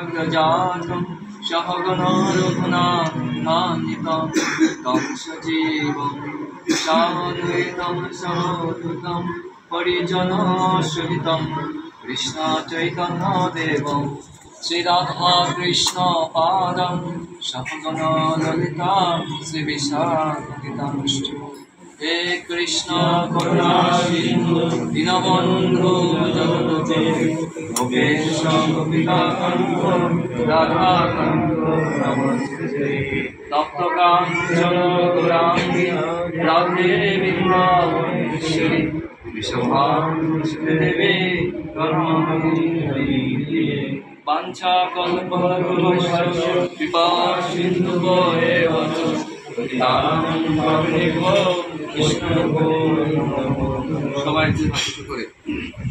जातं सहगणो रघुनाथान्वितं तं सजीवं साद्वैतं सावधूतं परिजनसहितं कृष्णचैतन्यदेवं श्रीराधाकृष्णपादं सहगणो ललिता श्रीविशाखान्वितांश्च हे कृष्ण करुणा सिन्धु दीनबन्धु जगद्गुरु गोपेश गोपिकान्त राधाकान्त नमस्ते तप्तकाञ्चन गौराङ्गी राधे वृन्दावनेश्वरी वृषभानुसुते देवी प्रणमामि वाञ्छाकल्पतरुभ्यश्च कृपा सिन्धुभ्येव च সবাই করে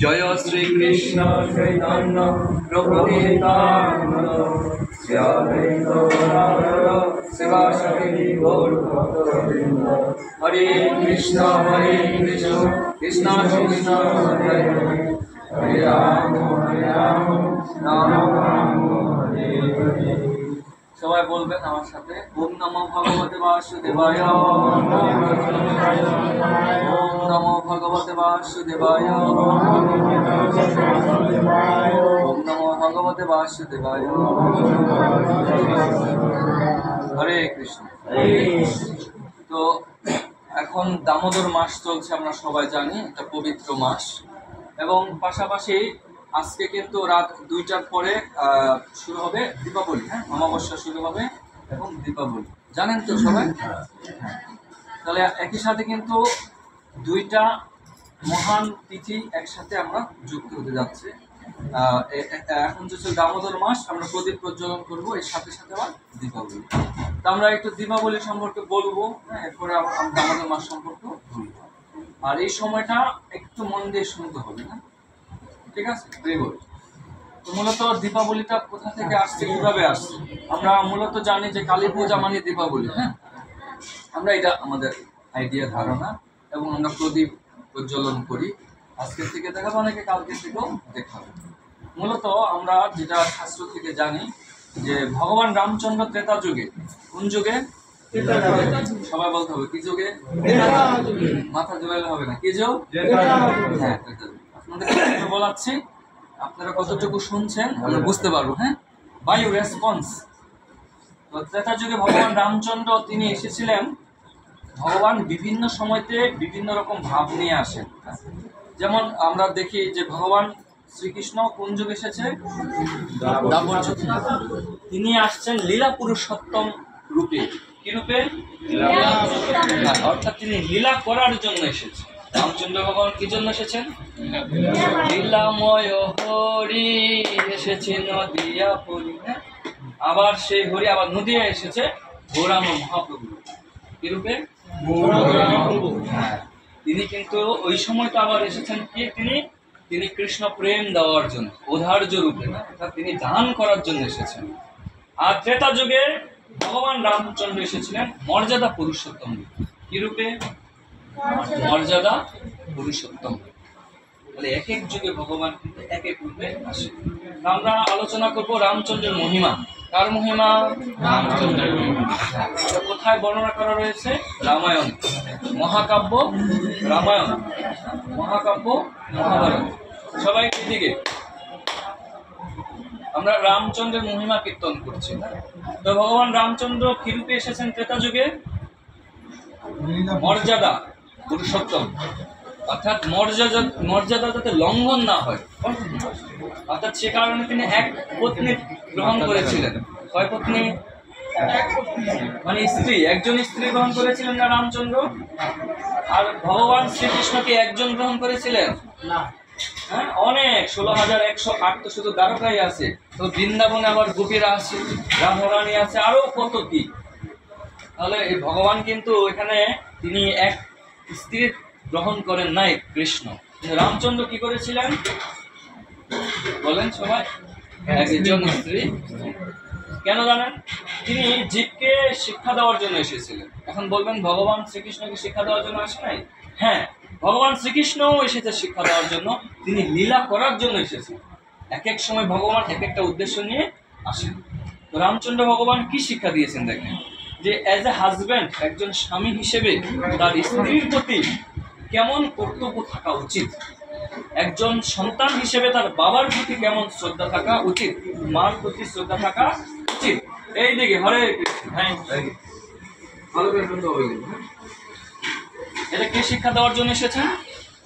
জয় শ্রী কৃষ্ণ চৈতন্য প্রভু নিত্যানন্দ শ্রী অদ্বৈত গদাধর শিবাসাদি গৌর ভক্তবৃন্দ হরে কৃষ্ণ কৃষ্ণ কৃষ্ণ হরে হরে রাম রাম রাম হরে হরে। সবাই বলবেন আমার সাথে ওম নমো ভগবতে বাসুদেবায় ওম নমো ভগবতে বাসুদেবায় ওম নমো ভগবতে বাসুদেবায়। হরে কৃষ্ণ। তো এখন দামোদর মাস চলছে, আমরা সবাই জানি এটা পবিত্র মাস, এবং পাশাপাশি আজকে কিন্তু রাত 2টার পরে শুরু হবে দীপাবলি। হ্যাঁ, অমাবস্যা শুরু হবে এবং দীপাবলি জানেন তো সবাই। তাহলে একই সাথে কিন্তু দুইটা মহান তিথি একসাথে আমরা যুক্ত হতে যাচ্ছে। এখন যে দামোদর মাস, আমরা প্রদীপ প্রজ্বলন করবো, এর সাথে সাথে আবার দীপাবলি। তো আমরা একটু দীপাবলি সম্পর্কে বলবো, হ্যাঁ, এরপরে আমরা দামোদর মাস সম্পর্কে বলবো। আর এই সময়টা একটু মন দিয়ে শুনতে হবে, না? ঠিক আছে, ভেরি গুড। তো মূলত দীপাবলিটা কোথা থেকে আসছে, কিভাবে আসছে? আমরা মূলত জানি যে কালী পূজা মানে দীপাবলি। হ্যাঁ, আমরা এটা আমাদের আইডিয়া, ধারণা, এবং আমরা প্রদীপ প্রজ্বলন করি। আজকের থেকে দেখাবো, অনেকে কালকে থেকেও দেখাবো। মূলত আমরা যেটা শাস্ত্র থেকে জানি যে ভগবান রামচন্দ্র ত্রেতা যুগে, কোন যুগে? সবাই বলতে হবে কি যুগে? মাথা জোরালে হবে না, কি যুগ? হ্যাঁ, ত্রেতা যুগ। আপনাদের বলাচ্ছি, আপনারা কতটুকু শুনছেন আমরা বুঝতে পারবো। হ্যাঁ, বাই রেসপন্স। তো ত্রেতা যুগে ভগবান রামচন্দ্র তিনি এসেছিলেন। ভগবান বিভিন্ন সময়তে বিভিন্ন রকম ভাব নিয়ে আসেন। যেমন আমরা দেখি যে ভগবান শ্রীকৃষ্ণ কোন যুগে এসেছে? দ্বাপর যুগে। তিনি আসছেন লীলা পুরুষোত্তম রূপে। কি রূপে? অর্থাৎ তিনি লীলা করার জন্য এসেছেন। রামচন্দ্র ভগবান কি জন্য এসেছেন? লীলাময় হরি এসেছে নদিয়া পরি। আবার সেই হরি আবার নদিয়া এসেছে গৌরাঙ্গ মহাপ্রভু। কি রূপে? তিনি কিন্তু ওই সময় তো আবার এসেছেন কি, তিনি কৃষ্ণ প্রেম দেওয়ার জন্য, ঔদার্য রূপে, অর্থাৎ তিনি দান করার জন্য এসেছেন। আর ত্রেতা যুগে ভগবান রামচন্দ্র এসেছিলেন মর্যাদা পুরুষোত্তম রূপে। কি রূপে? মর্যাদা পুরুষোত্তম। তাহলে এক এক যুগে ভগবান কিন্তু এক এক রূপে আসে। আমরা আলোচনা করব রামচন্দ্রের মহিমা। কার মহিমা? রামচন্দ্রের মহিমা। কোথায় বর্ণনা করা রয়েছে? রামায়ণ। মহাকাব্য রামায়ণ, মহাকাব্য মহাভারত। সবাই এদিকে আমরা রামচন্দ্রের মহিমা কীর্তন করছি। তো ভগবান রামচন্দ্র কি রূপে এসেছেন ত্রেতা যুগে? মর্যাদা পুরুষোত্তম, অর্থাৎ মর্যাদা যাতে লঙ্ঘন না হয়, অর্থাৎ সে কারণে তিনি এক পত্নী গ্রহণ করেছিলেন। কয় পত্নী? মানে স্ত্রী, একজন স্ত্রী গ্রহণ করেছিলেন না রামচন্দ্র? আর ভগবান শ্রীকৃষ্ণকে একজন গ্রহণ করেছিলেন না। হ্যাঁ, অনেক 16,108 তো শুধু দ্বারকাই আছে। তো বৃন্দাবনে আবার গোপীরা আছে, রাধারানী আছে, আরো কত কি। তাহলে এই ভগবান কিন্তু এখানে তিনি এক স্ত্রী গ্রহণ করেন নাই কৃষ্ণ। রামচন্দ্র কি করেছিলেন বলেন সবাই? একজন স্ত্রী। কেন জানেন? তিনি জীবকে শিক্ষা দেওয়ার জন্য এসেছিলেন। এখন বলবেন ভগবান শ্রীকৃষ্ণকে শিক্ষা দেওয়ার জন্য আসে নাই? হ্যাঁ, ভগবান শ্রীকৃষ্ণও এসেছে শিক্ষা দেওয়ার জন্য, তিনি লীলা করার জন্য এসেছেন। এক এক সময় ভগবান এক একটা উদ্দেশ্য নিয়ে আসেন। তো রামচন্দ্র ভগবান কি শিক্ষা দিয়েছেন দেখেন, যে অ্যাজ এ হাজব্যান্ড, একজন স্বামী হিসেবে তার স্ত্রীর প্রতি কেমন কর্তব্য থাকা উচিত, একজন সন্তান হিসেবে তার বাবার প্রতি কেমন শ্রদ্ধা থাকা উচিত, মার প্রতি শ্রদ্ধা থাকা উচিত। এই দিকে হরে কৃষ্ণ, হ্যাঁ ভালো করে শুনতে হবে। এটা কে শিক্ষা দেওয়ার জন্য এসেছেন?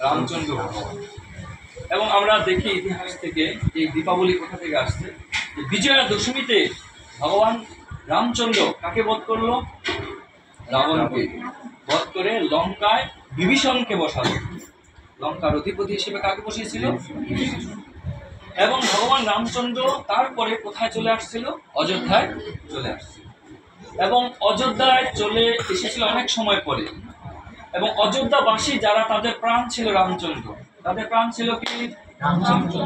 রামচন্দ্র ভগবান। এবং আমরা দেখি ইতিহাস থেকে এই দীপাবলি কোথা থেকে আসছে। বিজয়া দশমীতে ভগবান রামচন্দ্র কাকে বধ করলো? রাবণকে বধ করে লঙ্কায় বিভীষণকে বসালো। লঙ্কার অধিপতি হিসেবে কাকে বসিয়েছিল? এবং ভগবান রামচন্দ্র তারপরে কোথায় চলে আসছিল? অযোধ্যায় চলে আসছিল। এবং অযোধ্যায় চলে এসেছিল অনেক সময় পরে। এবং অযোধ্যাবাসী যারা, তাদের প্রাণ ছিল রামচন্দ্র। তাদের প্রাণ ছিল কি? রামচন্দ্র।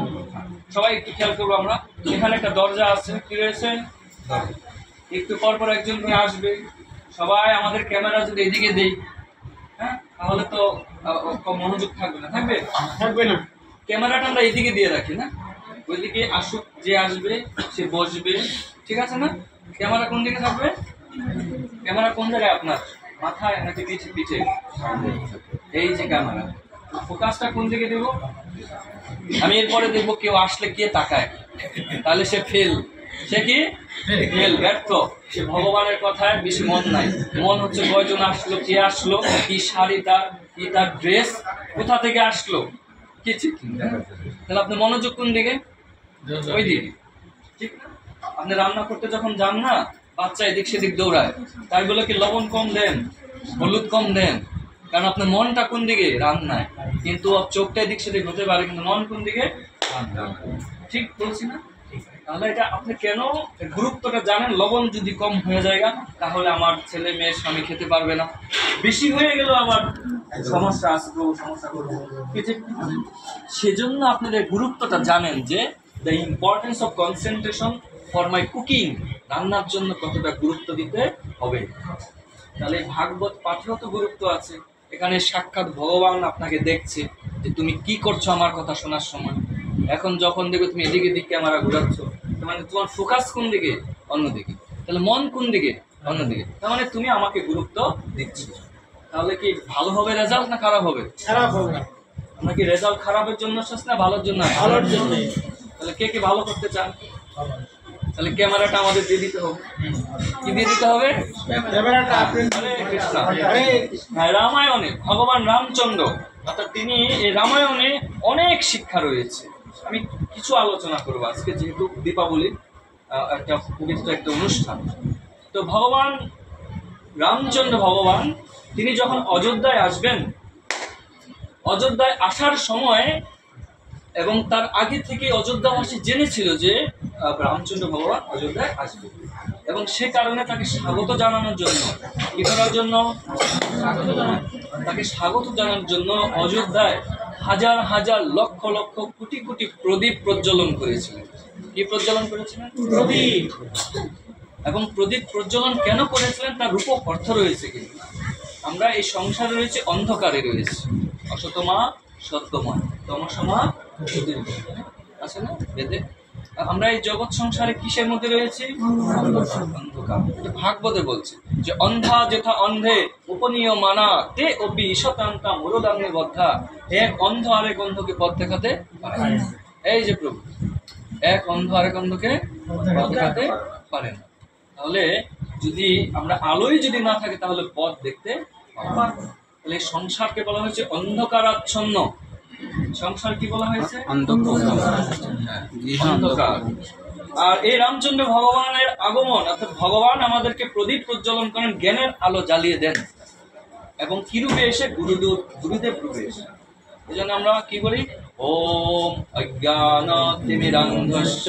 সবাই একটু খেয়াল করবো আমরা, এখানে একটা দরজা আছে, কি রয়েছে? একটু পর পর একজন করে আসবে। সবাই আমাদের ক্যামেরা যদি এদিকে দেই, হ্যাঁ, তাহলে তো মনোযোগ থাকবে না, থাকবে না। ক্যামেরাটা আমরা এদিকে দিয়ে রাখি না, ওইদিকে আসুক, যে আসবে সে বসবে, ঠিক আছে না? ক্যামেরা কোন দিকে থাকবে? ক্যামেরা কোন জায়গায় আপনার? মাথায় নাকি পিঠে? পিঠে। এই যে ক্যামেরা, ফোকাসটা কোন দিকে দেব? আমি এরপরে দেখবো কেউ আসলে কে তাকায়, তাহলে সে ফেল। সে কি? ফেল, ব্যর্থ। সে ভগবানের কথায় বেশি মন নাই। মন হচ্ছে কয়জন আসলো, কে আসলো, কি শাড়ি তার, কি তার ড্রেস, কোথা থেকে আসলো, কিছু। তাহলে আপনি মনোযোগ কোন দিকে? ওই দিকে, ঠিক না? আপনি রান্না করতে যখন যান না, বাচ্চা এদিক সেদিক দৌড়ায়, তাই বলে কি লবণ কম দেন, হলুদ কম দেন? কারণ আপনার মনটা কোন দিকে? রান্নায়। কিন্তু চোখটা এদিক সেদিক হতে পারে, কিন্তু মন কোন দিকে? ঠিক বলছি না? তাহলে এটা আপনি কেন গুরুত্বটা জানেন? লবণ যদি কম হয়ে যায় তাহলে আমার ছেলে মেয়ে স্বামী খেতে পারবে না, বেশি হয়ে গেল আবার সমস্যা আসবে, সমস্যা করবো। সেজন্য আপনাদের গুরুত্বটা জানেন, যে the importance of concentration for my cooking, রান্নার জন্য কতটা গুরুত্ব দিতে হবে। তাহলে ভাগবত পাঠেও তো গুরুত্ব আছে। এখানে সাক্ষাৎ ভগবান আপনাকে দেখছে যে তুমি কি করছো আমার কথা শোনার সময়। এখন যখন দেখো তুমি এদিকে দিকে ক্যামেরা ঘুরাচ্ছ, মানে তোমার ফোকাস কোন দিকে? অন্যদিকে। তাহলে মন কোন দিকে? অন্যদিকে। তার মানে তুমি আমাকে গুরুত্ব দিচ্ছ। তাহলে কি ভালো হবে রেজাল্ট না খারাপ হবে? খারাপ হবে। আমরা কি রেজাল্ট খারাপের জন্য আসছে না ভালোর জন্য? ভালোর জন্য। তাহলে কে কে ভালো করতে চান? তাহলে ক্যামেরাটা আমাদের দিয়ে দিতে হবে। কি দিয়ে দিতে হবে? ক্যামেরাটা। হরে কৃষ্ণ। হ্যাঁ, রামায়ণে ভগবান রামচন্দ্র, অর্থাৎ তিনি এই রামায়ণে অনেক শিক্ষা রয়েছে। আমি কিছু আলোচনা করবো আজকে, যেহেতু দীপাবলির একটা পবিত্র একটা অনুষ্ঠান। তো ভগবান রামচন্দ্র ভগবান তিনি যখন অযোধ্যায় আসবেন, অযোধ্যায় আসার সময় এবং তার আগে থেকে অযোধ্যাবাসী জেনেছিল যে রামচন্দ্র ভগবান অযোধ্যায় আসবে, এবং সে কারণে তাকে স্বাগত জানানোর জন্য, কি করার জন্য? তাকে স্বাগত জানানোর জন্য অযোধ্যায় হাজার হাজার লক্ষ লক্ষ কোটি কোটি প্রদীপ প্রজ্বলন করেছিলেন। কি প্রজ্বলন করেছিলেন? প্রদীপ। এবং প্রদীপ প্রজ্বলন কেন করেছিলেন তার রূপক অর্থ রয়েছে। কিন্তু আমরা এই সংসারে রয়েছে অন্ধকারে রয়েছে, অসতমা সত্যময়, তমসমা আছে না বেদে? আমরা এই জগৎ সংসারে কিসের মধ্যে রয়েছে? অন্ধকার। ভাগবতে বলছে যে অন্ধা যেথা অন্ধে উপনীয় মানা তে অপি শতান্তা মূলদাঙ্গে বদ্ধা। এক অন্ধ আরেক অন্ধকে পথ দেখাতে পারে। এই যে প্রভু, এক অন্ধ আরেক অন্ধকে পথ দেখাতে পারে না। তাহলে যদি আমরা আলোই যদি না থাকে তাহলে পথ দেখতে পাবো। তাহলে সংসারকে বলা হয়েছে অন্ধকারাচ্ছন্ন। সংসার কি বলা হয়েছে? অন্ধকার। আর এই রামচন্দ্র ভগবানের আগমন, অর্থাৎ ভগবান আমাদেরকে প্রদীপ প্রজ্বলন করেন, জ্ঞানের আলো জ্বালিয়ে দেন। এবং কি রূপে এসে? গুরুদেব রূপে এসে। এই জন্য আমরা কি বলি? ওম অজ্ঞানতিমিরান্ধস্য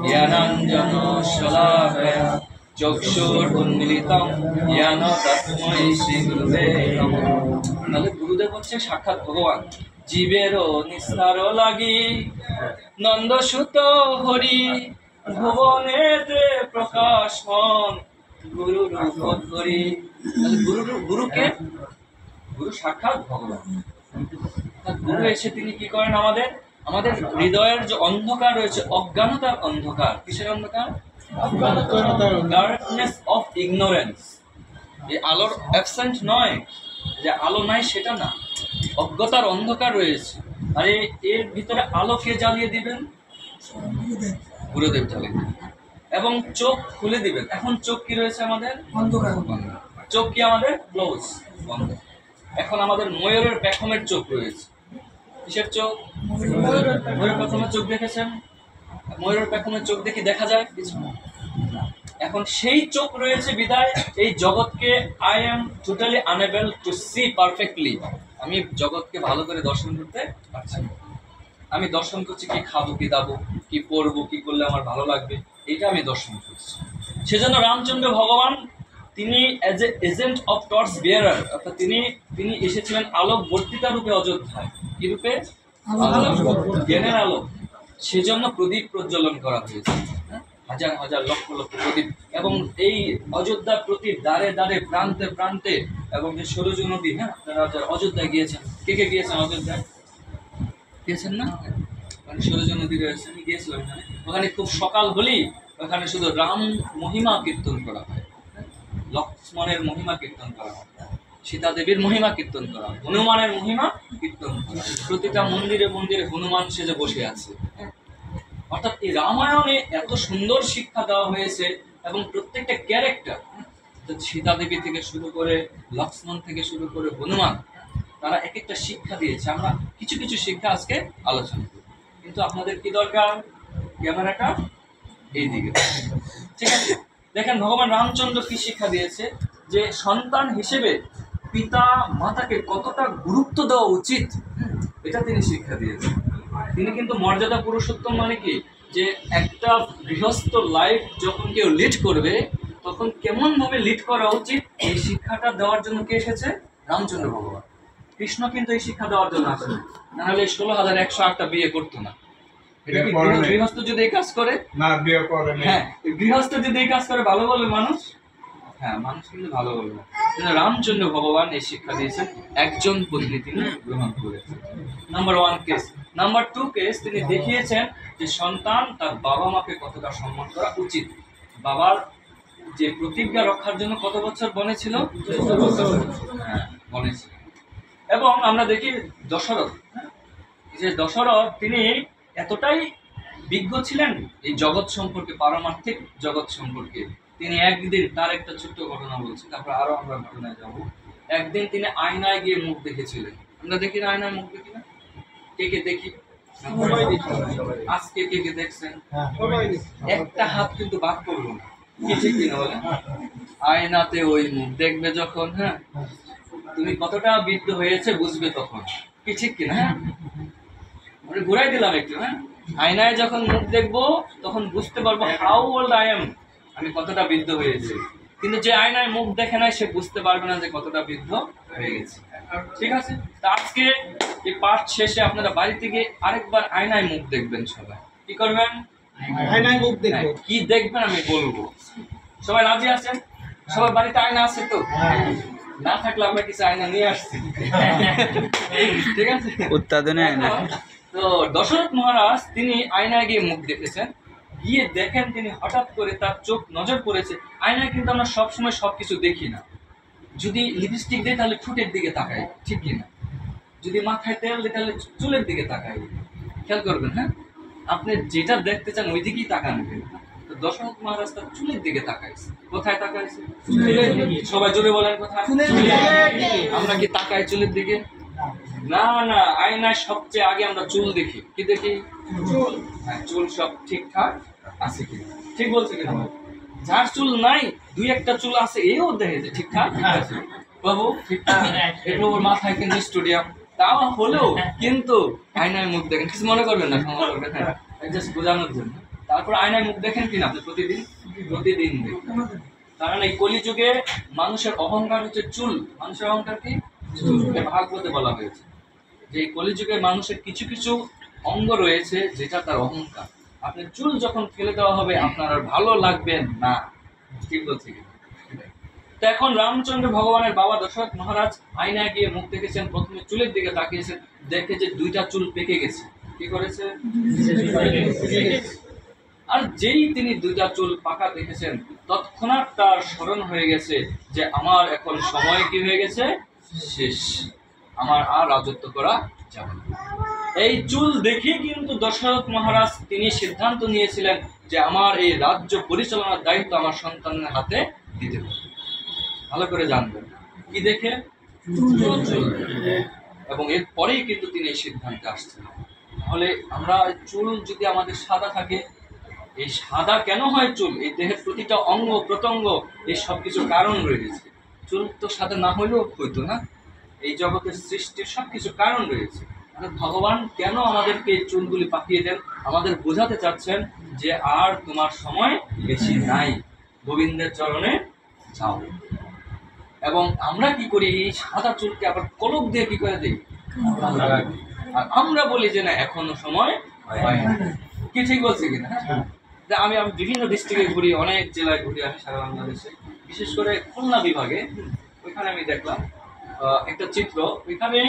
জ্ঞানাঞ্জন শলাকয়া চক্ষুরুন্মিলিতং জ্ঞান তস্मै শ্রী গুরুবে নমঃ। তাহলে গুরুদেব হচ্ছে সাক্ষাৎ ভগবান। জীবেরও নিস্তার লাগি নন্দসুত হরি, ভুবনেতে প্রকাশ হন গুরু রূপ ধরি। তাহলে গুরুকে? গুরু সাক্ষাৎ ভগবান। গুরু এসে তিনি কি করেন? আমাদের হৃদয়ের যে অন্ধকার রয়েছে, অজ্ঞানতার অন্ধকার। কিসের অন্ধকার? Darkness of ignorance. এই আলোর অ্যাবসেন্ট নয়, যে আলো নাই সেটা না, অজ্ঞতার অন্ধকার রয়েছে। আর এর ভিতরে আলো কে জ্বালিয়ে দিবেন? গুরুদেব জ্বালিয়ে দিবেন। এবং চোখ খুলে দিবেন। এখন চোখ কি রয়েছে আমাদের? অন্ধকার। চোখ কি আমাদের? ক্লোজ, বন্ধ। এখন আমাদের ময়ূরের পেখমের চোখ রয়েছে। কিসের চোখ? ময়ূরের পেখমের চোখ দেখেছেন? ময়ূরের পেখমের চোখ দেখি দেখা যায় কিছু না। এখন সেই চোখ রয়েছে বিদায় এই জগৎকে I am totally unable to see perfectly. আমি জগৎকে ভালো করে দর্শন করতে পারছি না। আমি দর্শন করছি কি খাবো, কি দাবো, কি পড়বো, কি করলে আমার ভালো লাগবে, এটা আমি দর্শন করছি। সেজন্য রামচন্দ্র ভগবান তিনি as a agent of torch bearer, অর্থাৎ তিনি এসেছিলেন আলোক বর্তিতা রূপে অযোধ্যায়। কি রূপে? জ্ঞানের আলো। সেজন্য প্রদীপ প্রজ্বলন করা হয়েছে, হাজার হাজার লক্ষ লক্ষ প্রদীপ। এবং এই অযোধ্যার প্রতি দ্বারে দ্বারে প্রান্তে প্রান্তে, এবং যে সরজু নদী, হ্যাঁ, আপনারা অযোধ্যায় গিয়েছেন, কে কে গিয়েছেন অযোধ্যায়? গিয়েছেন না? মানে সরজু নদী রয়েছে, আমি গিয়েছিলাম ওখানে। ওখানে খুব সকাল হলেই ওখানে শুধু রাম মহিমা কীর্তন করা হয়, লক্ষ্মণের মহিমা কীর্তন করা হয়, সীতা দেবীর মহিমা কীর্তন করা হয়, হনুমানের মহিমা কীর্তন করা হয়। প্রতিটা মন্দিরে মন্দিরে হনুমান সেজে বসে আছে। অর্থাৎ এই রামায়ণে এত সুন্দর শিক্ষা দেওয়া হয়েছে, এবং প্রত্যেকটা ক্যারেক্টার, সীতা দেবী থেকে শুরু করে, লক্ষ্মণ থেকে শুরু করে হনুমান, তারা এক একটা শিক্ষা দিয়েছে। আমরা কিছু কিছু শিক্ষা আজকে আলোচনা করি। কিন্তু আপনাদের কি দরকার? ক্যামেরাটা এইদিকে, ঠিক আছে? দেখেন ভগবান রামচন্দ্র কি শিক্ষা দিয়েছে, যে সন্তান হিসেবে পিতা মাতাকে কতটা গুরুত্ব দেওয়া উচিত, এটা তিনি শিক্ষা দিয়েছেন। তিনি কিন্তু মর্যাদা পুরুষোত্তম, মানে কি, যে একটা গৃহস্থ লাইফ যখন কেউ লিড করবে তখন কেমন ভাবে লিড করা উচিত, এই শিক্ষাটা দেওয়ার জন্য কে এসেছে? রামচন্দ্র ভগবান। কৃষ্ণ কিন্তু এই শিক্ষা দেওয়ার জন্য আসে, নাহলে 16,108টা বিয়ে করতো না। এটা কি গৃহস্থ যদি এই কাজ করে? না, বিয়ে করে না। হ্যাঁ, গৃহস্থ যদি এই কাজ করে ভালো বলবে মানুষ? হ্যাঁ, মানুষ কিন্তু ভালো বলবে। কিন্তু রামচন্দ্র ভগবান এই শিক্ষা দিয়েছেন, একজন পত্নী তিনি গ্রহণ করেছেন। Number 1 case. নাম্বার 2 কেস, তিনি দেখিয়েছেন যে সন্তান তার বাবা মাকে কতটা সম্মান করা উচিত। বাবার যে প্রতিজ্ঞা রক্ষার জন্য কত বছর বনে ছিল? 14 বছর। হ্যাঁ, বনে ছিল। এবং আমরা দেখি দশরথ, যে দশরথ তিনি এতটাই বিজ্ঞ ছিলেন এই জগৎ সম্পর্কে, পারমার্থিক জগৎ সম্পর্কে। তিনি একদিন, তার একটা ছোট্ট ঘটনা বলছি, তারপর আরো আমরা ঘটনায় যাব। একদিন তিনি আয়নায় গিয়ে মুখ দেখেছিলেন। আমরা দেখি না আয়নায় মুখ দেখি না? কে কে দেখি? আজকে কে কে দেখছেন? একটা হাত কিন্তু বাদ করবো না, কি ঠিক কিনা বলেন? আয়নাতে ওই মুখ দেখবে যখন, হ্যাঁ, তুমি কতটা বিদ্ধ হয়েছে বুঝবে তখন, কি ঠিক কিনা? হ্যাঁ, আমি ঘুরাই দিলাম একটু। হ্যাঁ, আয়নায় যখন মুখ দেখবো তখন বুঝতে পারবো হাউ ওল্ড আই এম, আমি কতটা বৃদ্ধ হয়েছি। কিন্তু যে আয়নায় মুখ দেখে নাই সে বুঝতে পারবে না যে কতটা বৃদ্ধ হয়ে গেছে। ঠিক আছে? তা আজকে এই পাঠ শেষে আপনারা বাড়িতে গিয়ে আরেকবার আয়নায় মুখ দেখবেন। সবাই কি করবেন? আয়নায় মুখ দেখবেন। কি দেখবেন আমি বলবো। সবাই রাজি আছেন? সবার বাড়িতে আয়না আছে তো? না থাকলে আমরা কিছু আয়না নিয়ে আসছি। ঠিক আছে? উৎপাদনে আয়না। তো দশরথ মহারাজ তিনি আয়নায় গিয়ে মুখ দেখেছেন। গিয়ে দেখেন তিনি হঠাৎ করে তার চোখ নজর পড়েছে, আয়নায় কিন্তু আমরা সবসময় সবকিছু দেখি না। যদি লিপস্টিক দিই তাহলে ঠোঁটের দিকে তাকাই, ঠিক কিনা? যদি মাথায় তেল দিই তাহলে চুলের দিকে তাকাই। খেয়াল করবেন, হ্যাঁ, আপনি যেটা দেখতে চান ওই দিকেই তাকানবেন। তো দশরথ মহারাজ তার চুলের দিকে তাকাইছে। কোথায় তাকাইছে? সবাই জোরে বলেন কোথায়? আমরা কি তাকাই চুলের দিকে? না না, আয়নায় সবচেয়ে আগে আমরা চুল দেখি। কি দেখি? চুল। হ্যাঁ, চুল সব ঠিকঠাক আছে কি? ঠিক বলছে কিনা? যার চুল নাই, দুই একটা চুল আছে, এও দেখে যে ঠিকঠাক আছে। বাবু ঠিকঠাক, এর ওর মাথায় কিন্তু স্টুডিয়াম, তাও হলেও কিন্তু আয়নায় মুখ দেখেন। কিছু মনে করবেন না, ক্ষমা করবেন, হ্যাঁ, জাস্ট বোঝানোর জন্য। তারপর আয়নায় মুখ দেখেন কিনা আপনি? প্রতিদিন প্রতিদিন দেখেন। কারণ এই কলিযুগে মানুষের অহংকার হচ্ছে চুল। মানুষের অহংকার কি? চুল। ভাগবতে বলা হয়েছে যে এই কলিযুগে মানুষের কিছু কিছু অঙ্গ রয়েছে যেটা তার অহংকার। আপনি চুল যখন ফেলে দেওয়া হবে আপনার আর ভালো লাগবে না। ঠিক বলছি কি? তো এখন রামচন্দ্র ভগবানের বাবা দশরথ মহারাজ আয়নায় গিয়ে মুখ দেখেছেন। প্রথমে চুলের দিকে তাকিয়েছেন, দেখে যে দুইটা চুল পেকে গেছে। কি করেছে? আর যেই তিনি দুইটা চুল পাকা দেখেছেন, তৎক্ষণাৎ তার স্মরণ হয়ে গেছে যে আমার এখন সময় কি হয়ে গেছে, শেষ, আমার আর রাজত্ব করা যাবে না। এই চুল দেখে কিন্তু দশরথ মহারাজ তিনি সিদ্ধান্ত নিয়েছিলেন যে আমার এই রাজ্য পরিচালনার দায়িত্ব আমার সন্তানের হাতে দিতে হবে। ভালো করে জানবেন কি দেখে, চুল। এবং এরপরেই কিন্তু তিনি এই সিদ্ধান্তে আসছেন। তাহলে আমরা চুল যদি আমাদের সাদা থাকে, এই সাদা কেন হয় চুল, এই দেহের প্রতিটা অঙ্গ প্রত্যঙ্গ এই সব কিছু কারণ রয়েছে। চুল তো সাদা না হলেও হইতো না, এই জগতের সৃষ্টির সব কিছু কারণ রয়েছে। ভগবান কেন আমাদেরকে এই চুলগুলি পাঠিয়ে দেন, আমাদের বোঝাতে চাচ্ছেন যে আর তোমার সময় বেশি নাই, গোবিন্দের চরণে যাও। এবং আমরা কি করি, এই সাদা চুলকে আবার কলক দিয়ে কি করে দিই, আর আমরা বলি যে না এখনো সময় হয় না। কি ঠিক বলছি কিনা? আমি বিভিন্ন ডিস্ট্রিক্টে ঘুরি, অনেক জেলায় ঘুরি আমি সারা বাংলাদেশে, বিশেষ করে খুলনা বিভাগে। ওইখানে আমি দেখলাম একটা চিত্র, ওইখানে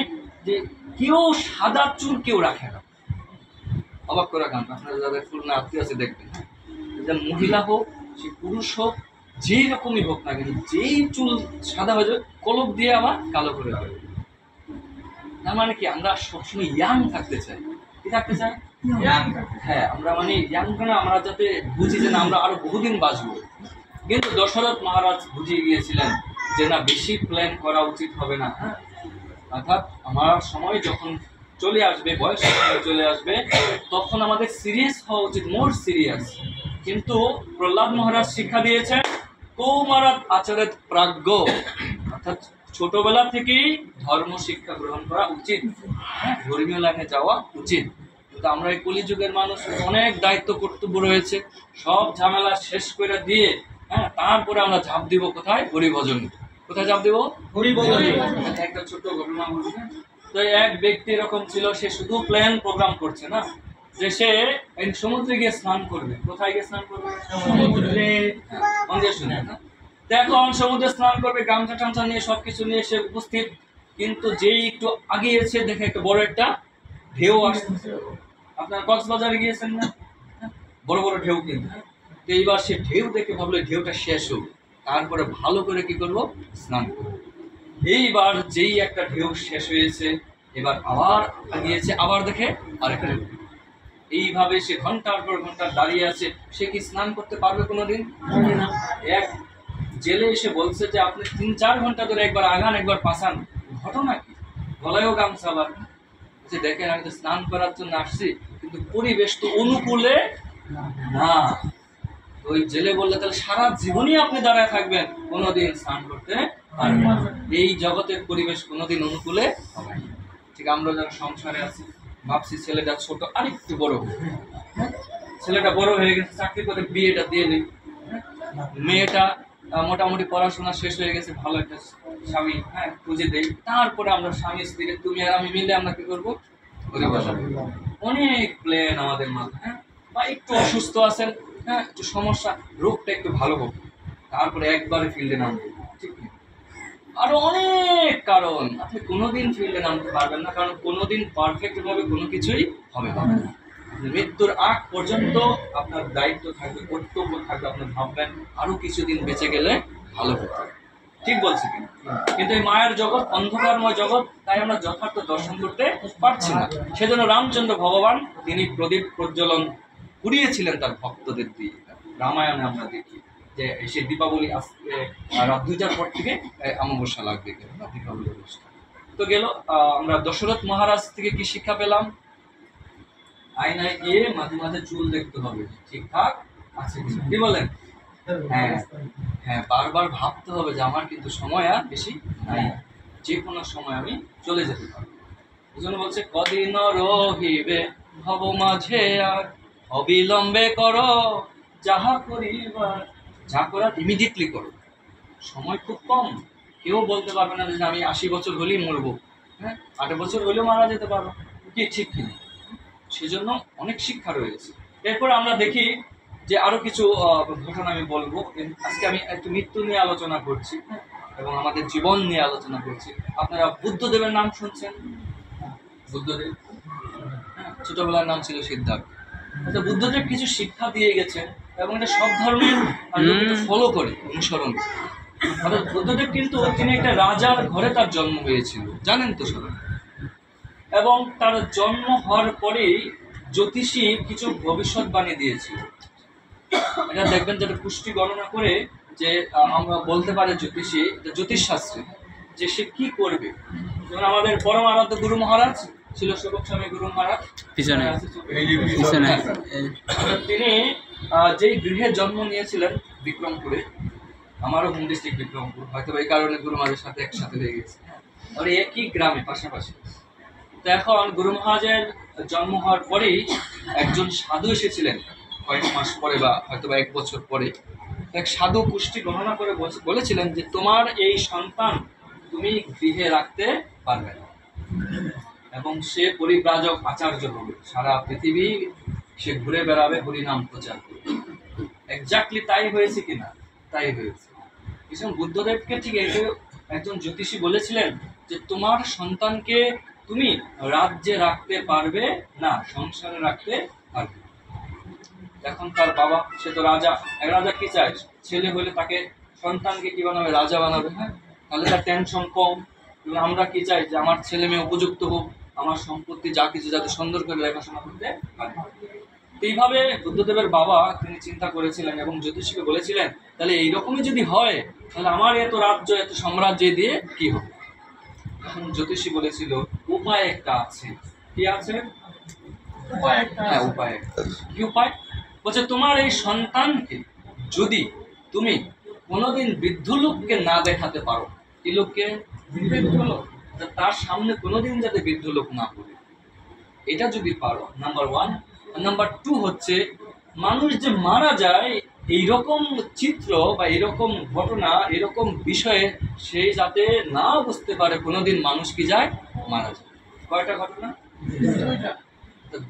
যে কেউ সাদা চুল কেউ রাখে না। অবাক করা কারণ, আপনারা যাদের খুলনা আত্মীয় আছে দেখবেন, যে মহিলা হোক সে পুরুষ হোক যেই রকমই হোক না কিন্তু যেই চুল সাদা হয়ে যাবে কলপ দিয়ে আবার কালো করে দেবে। তার মানে কি, আমরা সবসময় ইয়াং থাকতে চাই। কি থাকতে চাই? হ্যাঁ, আমরা মানে ইয়াং না, আমরা যাতে বুঝি যে না আমরা আরো বহুদিন বাঁচবো। কিন্তু দশরথ মহারাজ বুঝিয়ে গিয়েছিলেন যে না বেশি প্ল্যান করা উচিত হবে না। অর্থাৎ আমার সময় যখন চলে আসবে, বয়স চলে আসবে, তখন আমাদের সিরিয়াস হওয়া উচিত, মোর সিরিয়াস। কিন্তু প্রহ্লাদ মহারাজ শিক্ষা দিয়েছেন কৌমারাত আচারেত প্রাজ্ঞ, অর্থাৎ ছোটবেলা থেকেই ধর্ম শিক্ষা গ্রহণ করা উচিত, ধর্মীয় লাইনে যাওয়া উচিত। কিন্তু আমরা এই কলিযুগের মানুষ, অনেক দায়িত্ব কর্তব্য রয়েছে, সব ঝামেলা শেষ করে দিয়ে তারপরে আমরা ঝাঁপ দিব কোথায়, হরিভজন। কোথায় ঝাঁপ দিব? হরিভজনে। একটা ছোট্ট ঘটনা বলছি। তো এক ব্যক্তি এরকম ছিল, সে শুধু প্ল্যান প্রোগ্রাম করছে না, যে সে সমুদ্রে গিয়ে স্নান করবে। কোথায় গিয়ে স্নান করবে? সমুদ্রে। এখন সমুদ্রে স্নান করবে, গামছা টামছা নিয়ে সবকিছু নিয়ে সে উপস্থিত। কিন্তু যেই একটু আগে এসে দেখে একটা বড় একটা ঢেউ আসছে। আপনার কক্সবাজারে গিয়েছেন না, বড় বড় ঢেউ কিন্তু। তো এইবার সে ঢেউ দেখে ভাবলো ঢেউটা শেষ হোক, তারপরে ভালো করে কি করবো, স্নান করবো। এইবার যেই একটা ঢেউ শেষ হয়েছে, এবার আবার গিয়েছে, আবার দেখে আরেকটা ঢেউ। এইভাবে সে ঘন্টার পর ঘন্টা দাঁড়িয়ে আছে। সে কি স্নান করতে পারবে কোনোদিন? এক জেলে এসে বলছে যে আপনি 3-4 ঘন্টা ধরে একবার আগান একবার পাশান, ঘটনা কি? গলায়ও গামছা আবার। দেখেন আমি তো স্নান করার জন্য আসছি, কিন্তু পরিবেশ তো অনুকূলে না। ওই জেলে বললে তাহলে সারা জীবনই আপনি দাঁড়ায় থাকবেন, কোনোদিন স্নান করতে পারবেন না। এই জগতের পরিবেশ কোনোদিন অনুকূলে হবে না। ঠিক আমরা যারা সংসারে আছি, ভাবছি ছেলেটা ছোট, আরেকটু বড় হবে, ছেলেটা বড় হয়ে গেছে, চাকরি করে বিয়েটা দিয়ে নিই, মেয়েটা মোটামুটি পড়াশোনা শেষ হয়ে গেছে, ভালো একটা স্বামী খুঁজে দেই, তারপরে আমরা স্বামী স্ত্রী তুমি আর আমি মিলে আমরা কি করবো, অনেক প্ল্যান আমাদের মাথায়। বা একটু অসুস্থ আছেন, একটু সমস্যা, রোগটা একটু ভালো হোক, তারপরে একবারে ফিল্ডে নামবে। ঠিক না? আরো অনেক কারণ, আপনি কোনোদিন ফিল্ডে নামতে পারবেন না, কারণ কোনোদিন পারফেক্ট ভাবে কোনো কিছুই হবে না। মৃত্যুর আগ পর্যন্ত আপনার দায়িত্ব থাকবে, কর্তব্য থাকবে, আপনি ভাববেন আরো কিছুদিন বেঁচে গেলে ভালো হতো। ঠিক বলছি কিনা? কিন্তু এই মায়ের জগৎ অন্ধকারময় জগৎ, তাই আমরা যথার্থ দর্শন করতে পারছি না। সেজন্য রামচন্দ্র ভগবান তিনি প্রদীপ প্রজ্বলন করিয়েছিলেন তার ভক্তদের দিয়ে। রামায়ণে আমরা দেখি যে সে দীপাবলি আসতে রাত 2টার পর থেকে অমাবস্যা লাগবে দীপাবলি অনুষ্ঠান। তো গেল, আমরা দশরথ মহারাজ থেকে কি শিক্ষা পেলাম? আয়নায় গিয়ে মাঝে মাঝে চুল দেখতে হবে ঠিকঠাক আছে কি বলেন? হ্যাঁ হ্যাঁ, বারবার ভাবতে হবে যে আমার কিন্তু সময় আর বেশি নাই, যে কোনো সময় আমি চলে যেতে পারবো। এই জন্য বলছে কদিন রহিবে ভব মাঝে আর অবিলম্বে করো যাহা করিবার, যা করার ইমিডিয়েটলি করো। সময় খুব কম, কেউ বলতে পারবে না যে আমি 80 বছর হলেই মরবো, 8 বছর হলেও মারা যেতে পারবো, কি ঠিক কিনা? সেজন্য অনেক শিক্ষা রয়েছে। এরপর আমরা দেখি যে আরো কিছু ঘটনা আমি বলবো। আজকে আমি একটু মৃত্যু নিয়ে আলোচনা করছি এবং আমাদের জীবন নিয়ে আলোচনা করছি। আপনারা বুদ্ধদেবের নাম শুনছেন? বুদ্ধদেব ছোটবেলার নাম ছিল সিদ্ধার্থ, তো বুদ্ধদেব কিছু শিক্ষা দিয়ে গেছেন এবং এটা সব ধর্মের লোক ফলো করে, অনুসরণ করে। অর্থাৎ বুদ্ধদেব কিন্তু তিনি একটা রাজার ঘরে তার জন্ম হয়েছিল, জানেন তো সবাই। এবং তার জন্ম হওয়ার পরেই জ্যোতিষী কিছু ভবিষ্যৎবাণী দিয়েছিল। এটা দেখবেন যেটা পুষ্টি গণনা করে যে আমরা বলতে পারি জ্যোতিষী, জ্যোতিষশাস্ত্রে, যে সে কি করবে। যেমন আমাদের পরম আরাধ্য গুরু মহারাজ ছিল সেবক স্বামী গুরু মহারাজ, পিছনে তিনি যেই গৃহে জন্ম নিয়েছিলেন বিক্রমপুরে, আমারও হোম ডিস্ট্রিক্ট বিক্রমপুর, হয়তো এই কারণে গুরু মহারাজের সাথে একসাথে হয়ে গেছে, আর একই গ্রামে পাশাপাশি। তো এখন গুরু মহারাজের জন্ম হওয়ার পরেই একজন সাধু এসেছিলেন কয়েক মাস পরে বা হয়তো বা 1 বছর পরে। এক সাধু পুষ্টি গণনা করে বলেছিলেন যে তোমার এই সন্তান তুমি গৃহে রাখতে পারবে না, এবং সে পরিব্রাজক আচার্য হবে, সারা পৃথিবী সে ঘুরে বেড়াবে, হরিনাম প্রচার করবে। এক্স্যাক্টলি তাই হয়েছে কিনা? তাই হয়েছে। এবং বুদ্ধদেবকে ঠিক একজন জ্যোতিষী বলেছিলেন যে তোমার সন্তানকে তুমি রাজ্যে রাখতে পারবে না, সংসারে রাখতে পারবে। এখন তার বাবা, সে তো রাজা, এক রাজা কি চায়? ছেলে হলে তাকে সন্তানকে কি বানাবে? রাজা বানাবে। হ্যাঁ, তাহলে তার টেনশন কম। আমরা কি চাই? যে আমার ছেলে মেয়ে উপযুক্ত হোক, আমার সম্পত্তি যা কিছু যাতে সুন্দর করে দেখাশোনা করতে পারে। এইভাবে বুদ্ধদেবের বাবা তিনি চিন্তা করেছিলেন এবং জ্যোতিষীকে বলেছিলেন তাহলে এইরকমই যদি হয় তাহলে আমার এত রাজ্য এত সাম্রাজ্য দিয়ে কি হবে? এখন জ্যোতিষী বলেছিল উপায় একটা আছে। কি আছে? হ্যাঁ, উপায়। কি উপায়? বলছে তোমার এই সন্তানকে যদি তুমি কোনোদিন বৃদ্ধ লোককে না দেখাতে পারো, কি লোককে? বৃদ্ধ লোক, তার সামনে কোনোদিন যাতে বৃদ্ধ লোক না পড়ে, এটা যদি পারো, নাম্বার 1। নাম্বার 2 হচ্ছে মানুষ যে মারা যায় এইরকম চিত্র বা এরকম ঘটনা, এরকম বিষয়ে সে যাতে না বুঝতে পারে কোনোদিন মানুষ কি যায়, মারা যায়। কয়টা ঘটনা?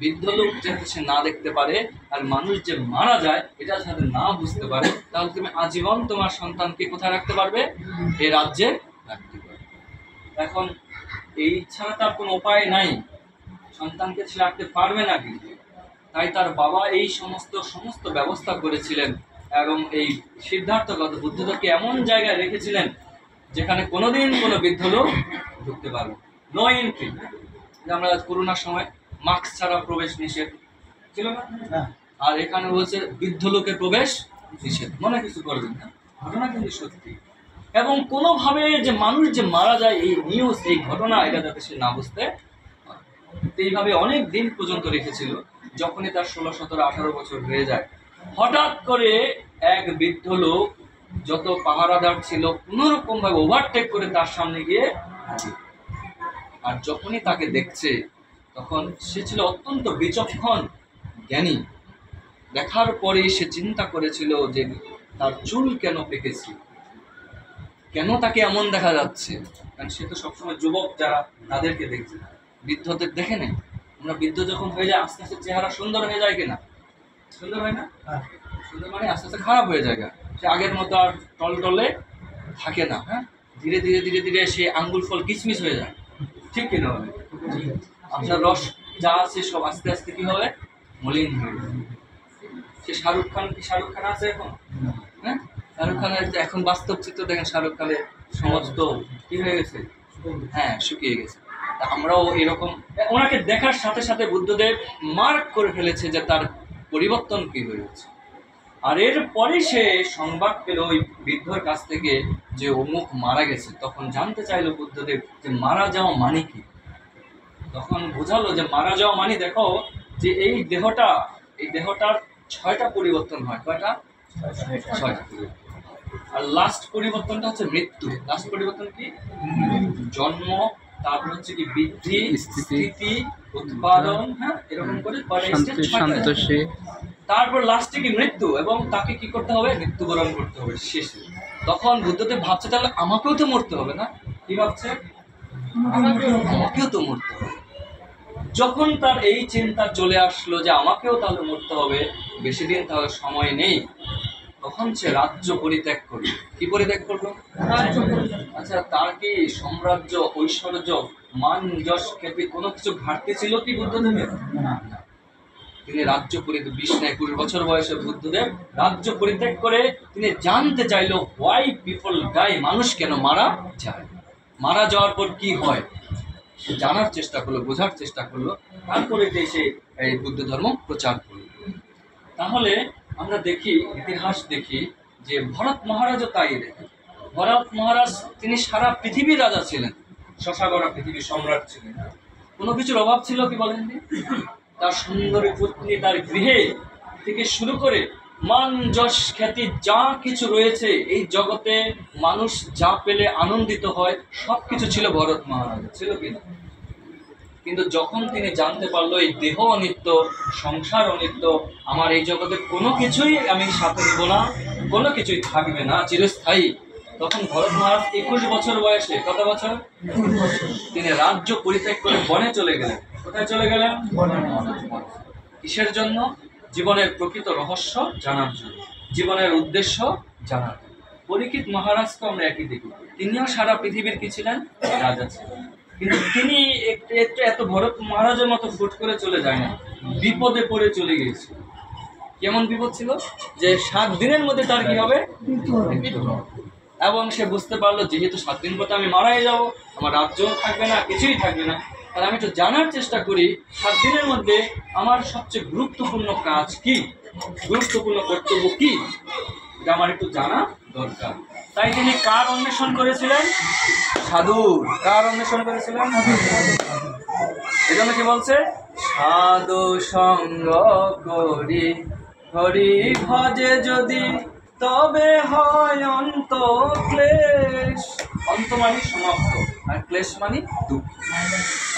বৃদ্ধ লোক যাতে সে না দেখতে পারে আর মানুষ যে মারা যায় এটা যাতে না বুঝতে পারে, তাহলে তুমি আজীবন তোমার সন্তানকে কোথায় রাখতে পারবে? এই রাজ্যে রাখতে পারবে। এখন এই ছাড়া তার কোনো উপায় নাই, সন্তানকে সে রাখতে পারবে না কিন্তু। তাই তার বাবা এই সমস্ত ব্যবস্থা করেছিলেন এবং এই সিদ্ধার্থগত বুদ্ধদেবকে এমন জায়গায় রেখেছিলেন যেখানে কোনোদিন কোনো বৃদ্ধ লোক ঢুকতে পারবে, নো এন্ট্রি। আমরা করোনার সময় মাস্ক ছাড়া প্রবেশ নিষেধ ছিল না, আর এখানে বলছে বৃদ্ধ লোকের প্রবেশ নিষেধ, মনে কিছু করবেন না। ঘটনা কিন্তু সত্যি। এবং কোনোভাবে যে মানুষ যে মারা যায় এই নিউজ, এই ঘটনা, এটা যাতে সে না বুঝতে পারে। এইভাবে অনেক দিন পর্যন্ত রেখেছিল। যখনই তার 16, 17, 18 বছর হয়ে যায়, হঠাৎ করে এক বৃদ্ধ লোক যত পাহারাদার ছিল কোনোরকম ভাবে ওভারটেক করে তার সামনে গিয়ে হাজির। আর যখনই তাকে দেখছে তখন সে ছিল অত্যন্ত বিচক্ষণ জ্ঞানী। দেখার পরে সে চিন্তা করেছিল যে তার চুল কেন পেকেছে, কেন তাকে এমন দেখা যাচ্ছে। কারণ সে তো সবসময় যুবক যারা তাদেরকে দেখছে, বৃদ্ধদের দেখে নেই। আমরা বৃদ্ধ যখন হয়ে যায় আস্তে আস্তে চেহারা সুন্দর হয়ে যায় কিনা? সুন্দর হয় না? সুন্দর মানে আস্তে আস্তে খারাপ হয়ে যায়, সে আগের মতো আর টলটলে থাকে না। হ্যাঁ, ধীরে ধীরে ধীরে ধীরে সে আঙ্গুল ফল কিচমিচ হয়ে যায়, ঠিক কিনা হবে? আপনার রস যা আছে সব আস্তে আস্তে কি হবে? মলিন হয়ে যায়। সে শাহরুখ খান, কি শাহরুখ খান আছে এখন? হ্যাঁ, শাহরুখ খানের এখন বাস্তব চিত্র দেখেন, শাহরুখ খানের সমস্ত কি হয়ে গেছে? হ্যাঁ, শুকিয়ে গেছে। আমরাও এরকম ওনাকে দেখার সাথে সাথে বুদ্ধদেব মার্ক করে ফেলেছে যে তার পরিবর্তন কি হয়েছে। আর এরপরে সে সংবাদ পেল ওই বৃদ্ধর কাছ থেকে যে অমুক মারা গেছে। তখন জানতে চাইলো বুদ্ধদেব যে মারা যাওয়া মানে কি। তখন বোঝালো যে মারা যাওয়া মানে দেখো যে এই দেহটার 6টা পরিবর্তন হয়। কয়টা? 6টা পরিবর্তন। আর লাস্ট পরিবর্তনটা হচ্ছে মৃত্যু। লাস্ট পরিবর্তন কি? জন্ম, তারপর হচ্ছে কি বৃদ্ধি, স্থিতি, উৎপাদন, হ্যাঁ, এরকম করে তারপর লাস্টে কি মৃত্যু, এবং তাকে কি করতে হবে? মৃত্যুবরণ করতে হবে শেষে। তখন বুদ্ধদেব ভাবছে তাহলে আমাকেও তো মরতে হবে না? কি ভাবছে? আমাকেও তো মরতে হবে। যখন তার এই চিন্তা চলে আসলো যে আমাকেও তাহলে মরতে হবে, বেশি দিন তাহলে সময় নেই, তখন সে রাজ্য পরিত্যাগ করলো। কি পরিত্যাগ করলো? আচ্ছা, তার কি সাম্রাজ্য, ঐশ্বর্য, মান, যশ, খ্যাতি কোনো কিছু ঘাটতি ছিল কি বুদ্ধদেবের? না। তিনি রাজ্য পরিত্যাগ 20 না 21 বছর বয়সে বুদ্ধদেব রাজ্য পরিত্যাগ করে তিনি জানতে চাইলো হোয়াই পিপল ডাই, মানুষ কেন মারা যায়, মারা যাওয়ার পর কি হয়, সে জানার চেষ্টা করলো, বোঝার চেষ্টা করলো, তারপরে সে এই বুদ্ধ ধর্ম প্রচার করলো। তাহলে আমরা দেখি, ইতিহাস দেখি যে ভরত মহারাজও তাই দেখি। ভরত মহারাজ তিনি সারা পৃথিবীর রাজা ছিলেন, শশাগড়া পৃথিবীর সম্রাট ছিলেন। কোনো কিছুর অভাব ছিল কি বলেন? তার সুন্দরী পত্নী, তার গৃহে থেকে শুরু করে মান যশ খ্যাতি যা কিছু রয়েছে এই জগতে, মানুষ যা পেলে আনন্দিত হয় সবকিছু ছিল ভরত মহারাজ, ছিল কিনা? কিন্তু যখন তিনি জানতে পারলো এই দেহ অনিত্য, সংসার অনিত্য, আমার এই জগতে কোনো কিছুই আমি সাথে নিব না, কোনো কিছুই থাকবে না, চিরস্থায়ী, তখন ভরত মহারাজ 21 বছর বয়সে, কত বছর? তিনি রাজ্য পরিত্যাগ করে বনে চলে গেলেন। কোথায় চলে গেলেন? কিসের জন্য? জীবনের প্রকৃত রহস্য জানার জন্য, জীবনের উদ্দেশ্য জানার। পরীক্ষিত মহারাজকে আমরা একই দেখি, তিনিও সারা পৃথিবীর কি ছিলেন? রাজা ছিলেন। কিন্তু তিনি একটু এত ভরত মহারাজের মতো ফুট করে চলে যায় না, বিপদে পড়ে চলে গিয়েছিল। কেমন বিপদ ছিল? যে 7 দিনের মধ্যে তার কি হবে? মৃত্যু হবে। এবং সে বুঝতে পারলো যেহেতু 7 দিন পর আমি মারাই যাবো, আমার রাজ্যও থাকবে না, কিছুই থাকবে না, তাহলে আমি একটু জানার চেষ্টা করি 7 দিনের মধ্যে আমার সবচেয়ে গুরুত্বপূর্ণ কাজ কি, গুরুত্বপূর্ণ কর্তব্য কি, এটা আমার একটু জানা দরকার। তাই তিনি কার অন্বেষণ করেছিলেন? সাধুর। কার অন্বেষণ করেছিলেন? এজন্য কি বলছে? সাধু সঙ্গ করি হরি ভজে যদি, তবে হয় অন্ত ক্লেশ। অন্ত মানে সমাপ্ত, আর ক্লেশ মানে দুঃখ।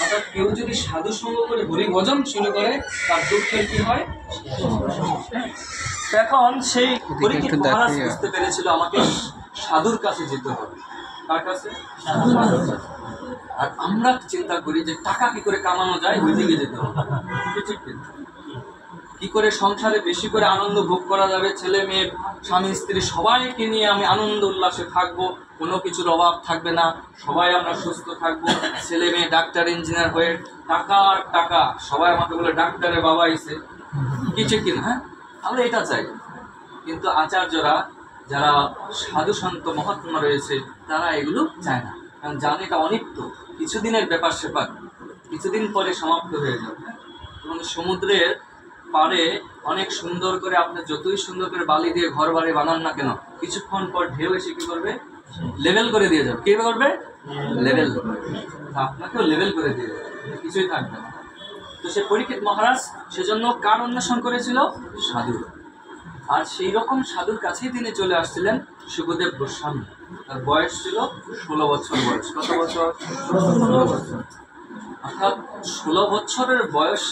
অর্থাৎ কেউ যদি সাধু সঙ্গ করে হরি ভজন শুরু করে, তার দুঃখের কি হয়? এখন সেই পরীক্ষিত মহারাজ বুঝতে পেরেছিল আমাকে সাধুর কাছে যেতে হবে। কার কাছে? আর আমরা চিন্তা করি যে টাকা কি করে কামানো যায়, ওই দিকে যেতে হবে। কি করে সংসারে বেশি করে আনন্দ ভোগ করা যাবে, ছেলে মেয়ে স্বামী স্ত্রী সবাইকে নিয়ে আমি আনন্দ উল্লাসে থাকবো, কোনো কিছুর অভাব থাকবে না, সবাই আমরা সুস্থ থাকবো, ছেলে মেয়ে ডাক্তার ইঞ্জিনিয়ার হয়ে টাকা আর টাকা, সবাই আমাকে বলে ডাক্তারের বাবা এসে কিছু কিনা। হ্যাঁ, আমরা এটা চাই। কিন্তু আচার্যরা, যারা সাধু সন্ত মহাত্মা রয়েছে, তারা এগুলো চায় না, কারণ জানে এটা অনিত্য, কিছুদিনের ব্যাপার সেপার, কিছুদিন পরে সমাপ্ত হয়ে যাবে। এবং সমুদ্রের পারে অনেক সুন্দর করে আপনি যতই সুন্দর করে বালি দিয়ে ঘর বাড়ি বানান না কেন, কিছুক্ষণ পর ঢেউ এসে কি করবে? লেভেল করে দিয়ে যাবে। কি করবে? লেভেল করবে। আপনাকেও লেভেল করে দিয়ে যাবে, কিছুই থাকবে না। তো সে পরীক্ষিত মহারাজ সেজন্য কার অন্বেষণ করেছিল? সাধু। আর সেই রকম সাধুর কাছেই তিনি চলে আসছিলেন শুকদেব গোস্বামী। তার বয়স ছিল 16 বছর বয়স। কত বছর? 16 বছর। অর্থাৎ 16 বছরের বয়স,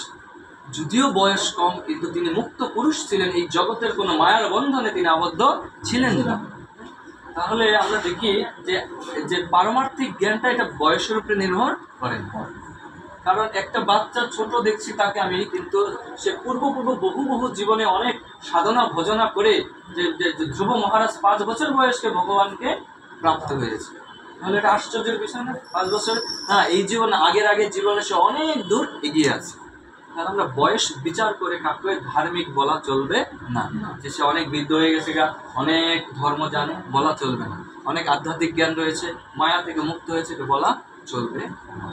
যদিও বয়স কম, কিন্তু তিনি মুক্ত পুরুষ ছিলেন, এই জগতের কোনো মায়ার বন্ধনে তিনি আবদ্ধ ছিলেন না। তাহলে আমরা দেখি যে যে পারমার্থিক জ্ঞানটা এটা বয়সের উপরে নির্ভর করে না। কারণ একটা বাচ্চা ছোট দেখছি তাকে আমি, কিন্তু সে পূর্ব বহু জীবনে অনেক সাধনা ভজনা করে যে ধ্রুব মহারাজ 5 বছর বয়সে ভগবানকে প্রাপ্ত হয়েছে। তাহলে এটা আশ্চর্যের বিষয় না? 5 বছর, হ্যাঁ, এই জীবন আগের জীবনে সে অনেক দূর এগিয়ে আছে। কারণ আমরা বয়স বিচার করে কাউকে ধার্মিক বলা চলবে না, যে সে অনেক বৃদ্ধ হয়ে গেছে, অনেক ধর্ম জানে, বলা চলবে না। অনেক আধ্যাত্মিক জ্ঞান রয়েছে, মায়া থেকে মুক্ত হয়েছে, বলা চলবে না।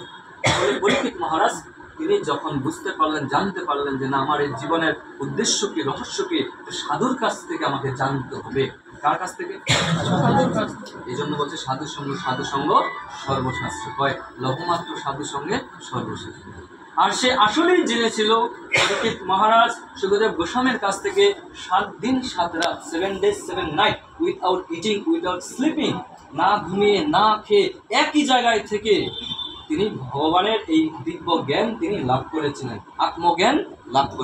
পরীক্ষিত মহারাজ তিনি যখন বুঝতে পারলেন, জানতে পারলেন যে না, আমার এই জীবনের উদ্দেশ্য কি, রহস্য কি, সাধুর কাছ থেকে আমাকে জানতে হবে। কার কাছ থেকে? সাধুর কাছ থেকে। এই জন্য বলছে সাধু সঙ্গ সর্বশাস্ত্র কয়, লঘুমাত্র সাধু সঙ্গে সর্বশাস্ত্র। আর সে আসলেই জেনেছিল পরীক্ষিত মহারাজ শুকদেব গোস্বামীর কাছ থেকে 7 দিন 7 রাত, 7 days 7 nights without eating, without sleeping, না ঘুমিয়ে না খেয়ে একই জায়গায় থেকে তিনি ভগবানের এই দিব্য জ্ঞান তিনি লাভ করেছিলেন, আত্মজ্ঞান লাভ করেছিলেন।